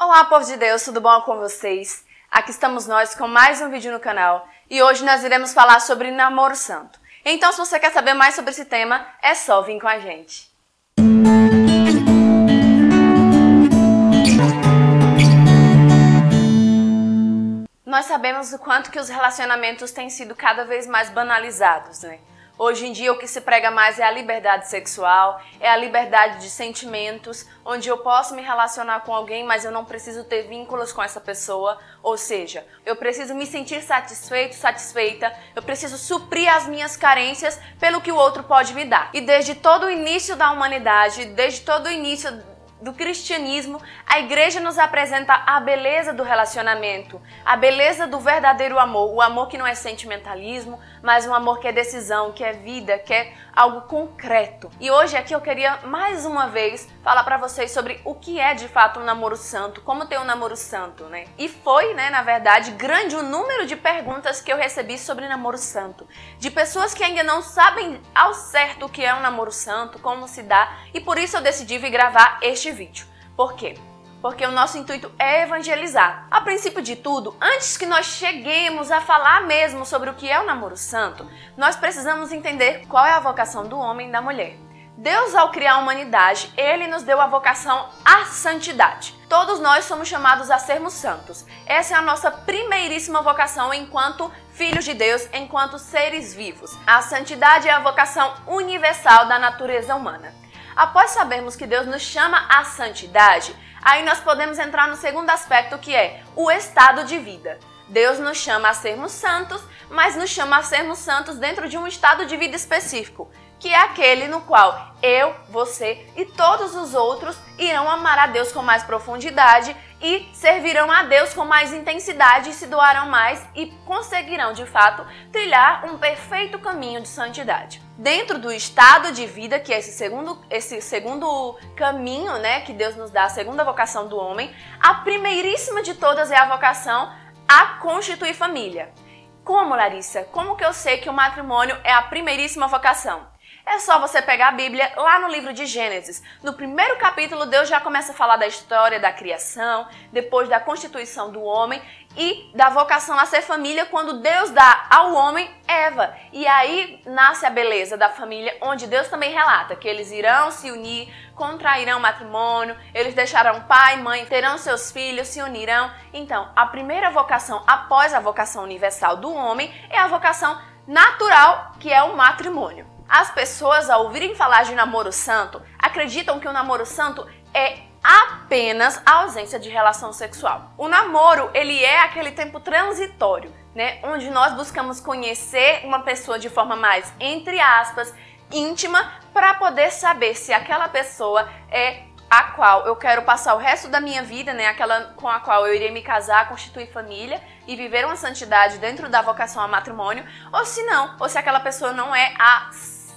Olá, povo de Deus, tudo bom com vocês? Aqui estamos nós com mais um vídeo no canal e hoje nós iremos falar sobre namoro santo. Então, se você quer saber mais sobre esse tema, é só vir com a gente. Nós sabemos o quanto que os relacionamentos têm sido cada vez mais banalizados, né? Hoje em dia o que se prega mais é a liberdade sexual, é a liberdade de sentimentos, onde eu posso me relacionar com alguém, mas eu não preciso ter vínculos com essa pessoa. Ou seja, eu preciso me sentir satisfeito, satisfeita, eu preciso suprir as minhas carências pelo que o outro pode me dar. E desde todo o início da humanidade, desde todo o início do cristianismo, a igreja nos apresenta a beleza do relacionamento, a beleza do verdadeiro amor, o amor que não é sentimentalismo, mas um amor que é decisão, que é vida, que é algo concreto. E hoje aqui eu queria mais uma vez falar para vocês sobre o que é de fato um namoro santo, como ter um namoro santo, né? E foi, na verdade, grande o número de perguntas que eu recebi sobre namoro santo, de pessoas que ainda não sabem ao certo o que é um namoro santo, como se dá, e por isso eu decidi vir gravar este vídeo. Por quê? Porque o nosso intuito é evangelizar. A princípio de tudo, antes que nós cheguemos a falar mesmo sobre o que é o namoro santo, nós precisamos entender qual é a vocação do homem e da mulher. Deus, ao criar a humanidade, Ele nos deu a vocação à santidade. Todos nós somos chamados a sermos santos. Essa é a nossa primeiríssima vocação enquanto filhos de Deus, enquanto seres vivos. A santidade é a vocação universal da natureza humana. Após sabermos que Deus nos chama à santidade, aí nós podemos entrar no segundo aspecto, que é o estado de vida. Deus nos chama a sermos santos, mas nos chama a sermos santos dentro de um estado de vida específico, que é aquele no qual eu, você e todos os outros irão amar a Deus com mais profundidade e servirão a Deus com mais intensidade e se doarão mais e conseguirão, de fato, trilhar um perfeito caminho de santidade. Dentro do estado de vida, que é esse segundo caminho, que Deus nos dá, a segunda vocação do homem, a primeiríssima de todas é a vocação a constituir família. Como, Larissa? Como que eu sei que o matrimônio é a primeiríssima vocação? É só você pegar a Bíblia lá no livro de Gênesis. No primeiro capítulo, Deus já começa a falar da história da criação, depois da constituição do homem e da vocação a ser família, quando Deus dá ao homem Eva. E aí nasce a beleza da família, onde Deus também relata que eles irão se unir, contrairão matrimônio, eles deixarão pai e mãe, terão seus filhos, se unirão. Então, a primeira vocação após a vocação universal do homem é a vocação natural, que é o matrimônio. As pessoas, ao ouvirem falar de namoro santo, acreditam que o namoro santo é apenas a ausência de relação sexual. O namoro, ele é aquele tempo transitório, onde nós buscamos conhecer uma pessoa de forma mais, entre aspas, íntima, para poder saber se aquela pessoa é a qual eu quero passar o resto da minha vida, aquela com a qual eu irei me casar, constituir família e viver uma santidade dentro da vocação ao matrimônio, ou se não, ou se aquela pessoa não é a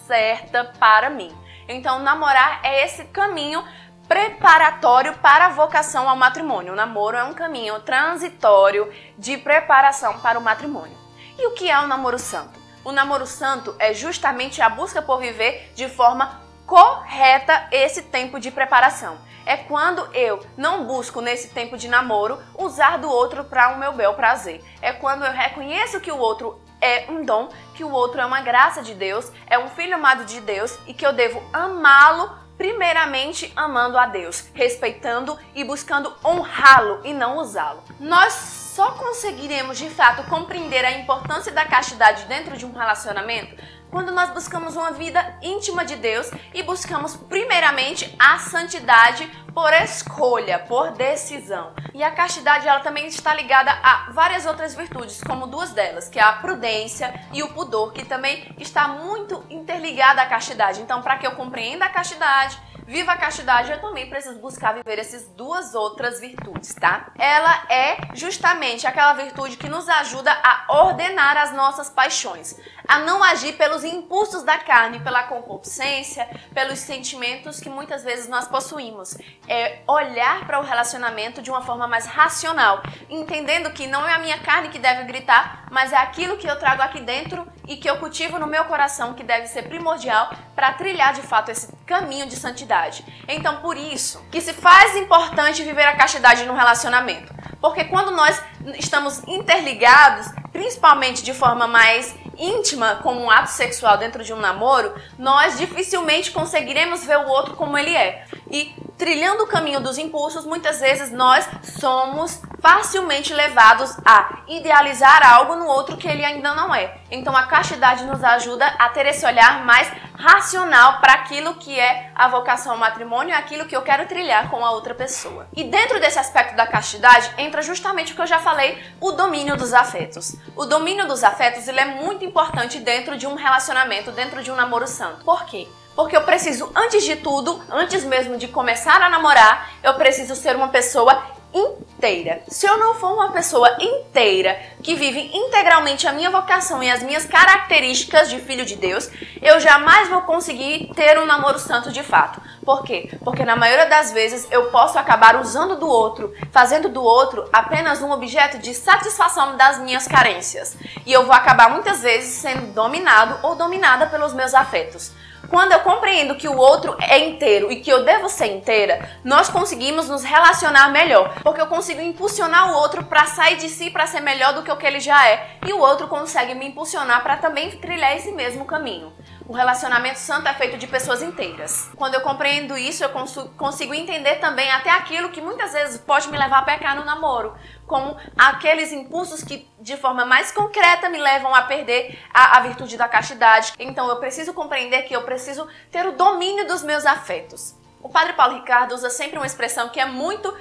certa para mim. Então, namorar é esse caminho preparatório para a vocação ao matrimônio. O namoro é um caminho transitório de preparação para o matrimônio. E o que é o namoro santo? O namoro santo é justamente a busca por viver de forma correta esse tempo de preparação. É quando eu não busco nesse tempo de namoro usar do outro para o meu bel prazer. É quando eu reconheço que o outro é um dom, que o outro é uma graça de Deus, é um filho amado de Deus e que eu devo amá-lo primeiramente amando a Deus, respeitando e buscando honrá-lo e não usá-lo. Nós só conseguiremos de fato compreender a importância da castidade dentro de um relacionamento quando nós buscamos uma vida íntima de Deus e buscamos primeiramente a santidade por escolha, por decisão. E a castidade, ela também está ligada a várias outras virtudes, como duas delas, que é a prudência e o pudor, que também está muito interligada à castidade. Então, para que eu compreenda a castidade, viva a castidade, eu também preciso buscar viver essas duas outras virtudes, tá? Ela é justamente aquela virtude que nos ajuda a ordenar as nossas paixões, a não agir pelos impulsos da carne, pela concupiscência, pelos sentimentos que muitas vezes nós possuímos. É olhar para o relacionamento de uma forma mais racional, entendendo que não é a minha carne que deve gritar, mas é aquilo que eu trago aqui dentro e que eu cultivo no meu coração que deve ser primordial para trilhar de fato caminho de santidade. Então, por isso que se faz importante viver a castidade no relacionamento. Porque quando nós estamos interligados, principalmente de forma mais íntima, como um ato sexual dentro de um namoro, nós dificilmente conseguiremos ver o outro como ele é. E trilhando o caminho dos impulsos, muitas vezes nós somos facilmente levados a idealizar algo no outro que ele ainda não é. Então a castidade nos ajuda a ter esse olhar mais racional para aquilo que é a vocação ao matrimônio, aquilo que eu quero trilhar com a outra pessoa. E dentro desse aspecto da castidade entra justamente o que eu já falei, o domínio dos afetos. O domínio dos afetos, ele é muito importante dentro de um relacionamento, dentro de um namoro santo. Por quê? Porque eu preciso, antes de tudo, antes mesmo de começar a namorar, eu preciso ser uma pessoa inteira. Se eu não for uma pessoa inteira, que vive integralmente a minha vocação e as minhas características de filho de Deus, eu jamais vou conseguir ter um namoro santo de fato. Por quê? Porque na maioria das vezes eu posso acabar usando do outro, fazendo do outro apenas um objeto de satisfação das minhas carências. E eu vou acabar muitas vezes sendo dominado ou dominada pelos meus afetos. Quando eu compreendo que o outro é inteiro e que eu devo ser inteira, nós conseguimos nos relacionar melhor. Porque eu consigo impulsionar o outro para sair de si, para ser melhor do que o que ele já é. E o outro consegue me impulsionar para também trilhar esse mesmo caminho. O relacionamento santo é feito de pessoas inteiras. Quando eu compreendo isso, eu consigo entender também até aquilo que muitas vezes pode me levar a pecar no namoro. Como aqueles impulsos que de forma mais concreta me levam a perder a virtude da castidade. Então eu preciso compreender que eu preciso ter o domínio dos meus afetos. O Padre Paulo Ricardo usa sempre uma expressão que é muito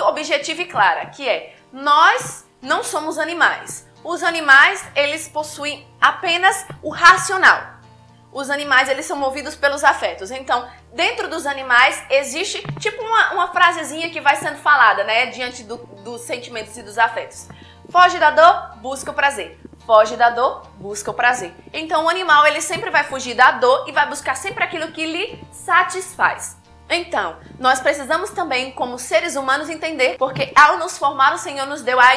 objetiva e clara, que é: nós não somos animais. Os animais, eles possuem apenas o racional. Os animais, eles são movidos pelos afetos. Então, dentro dos animais, existe tipo uma frasezinha que vai sendo falada, né? Diante dos sentimentos e dos afetos. Foge da dor, busca o prazer. Foge da dor, busca o prazer. Então, o animal, ele sempre vai fugir da dor e vai buscar sempre aquilo que lhe satisfaz. Então, nós precisamos também, como seres humanos, entender, porque ao nos formar, o Senhor nos deu a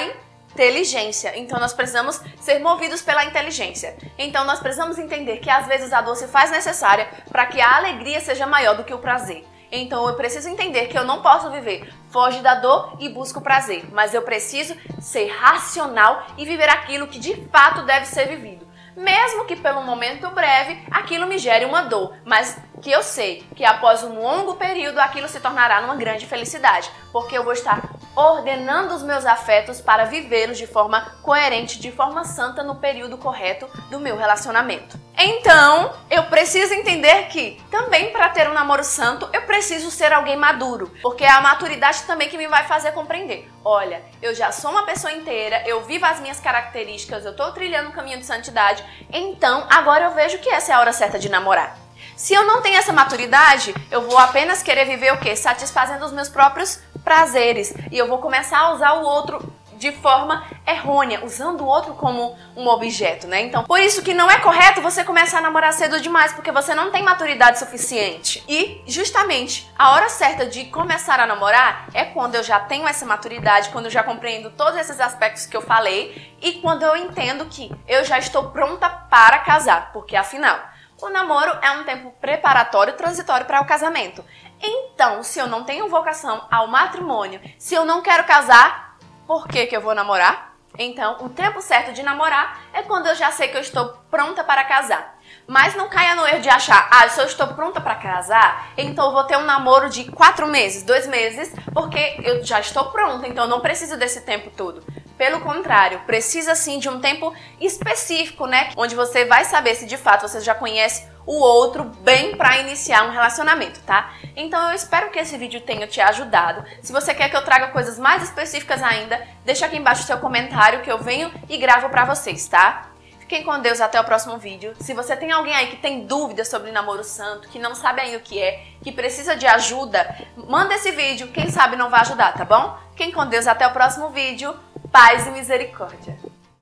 inteligência. Então nós precisamos ser movidos pela inteligência. Então nós precisamos entender que às vezes a dor se faz necessária para que a alegria seja maior do que o prazer. Então eu preciso entender que eu não posso viver foge da dor e busca o prazer, mas eu preciso ser racional e viver aquilo que de fato deve ser vivido. Mesmo que pelo momento breve aquilo me gere uma dor, mas que eu sei que após um longo período aquilo se tornará numa grande felicidade, porque eu vou estar ordenando os meus afetos para vivê-los de forma coerente, de forma santa no período correto do meu relacionamento. Então, eu preciso entender que também para ter um namoro santo, eu preciso ser alguém maduro, porque é a maturidade também que me vai fazer compreender. Olha, eu já sou uma pessoa inteira, eu vivo as minhas características, eu estou trilhando um caminho de santidade, então agora eu vejo que essa é a hora certa de namorar. Se eu não tenho essa maturidade, eu vou apenas querer viver o quê? Satisfazendo os meus próprios prazeres. E eu vou começar a usar o outro de forma errônea, usando o outro como um objeto, né? Então, por isso que não é correto você começar a namorar cedo demais, porque você não tem maturidade suficiente. E, justamente, a hora certa de começar a namorar é quando eu já tenho essa maturidade, quando eu já compreendo todos esses aspectos que eu falei e quando eu entendo que eu já estou pronta para casar, porque afinal, o namoro é um tempo preparatório, transitório para o casamento. Então, se eu não tenho vocação ao matrimônio, se eu não quero casar, por que eu vou namorar? Então, o tempo certo de namorar é quando eu já sei que eu estou pronta para casar. Mas não caia no erro de achar, se eu estou pronta para casar, então eu vou ter um namoro de 4 meses, 2 meses, porque eu já estou pronta, então eu não preciso desse tempo todo. Pelo contrário, precisa sim de um tempo específico, né? Onde você vai saber se de fato você já conhece o outro bem para iniciar um relacionamento, tá? Então eu espero que esse vídeo tenha te ajudado. Se você quer que eu traga coisas mais específicas ainda, deixa aqui embaixo o seu comentário que eu venho e gravo para vocês, tá? Fiquem com Deus, até o próximo vídeo. Se você tem alguém aí que tem dúvidas sobre namoro santo, que não sabe ainda o que é, que precisa de ajuda, manda esse vídeo, quem sabe não vai ajudar, tá bom? Fiquem com Deus, até o próximo vídeo. Paz e misericórdia.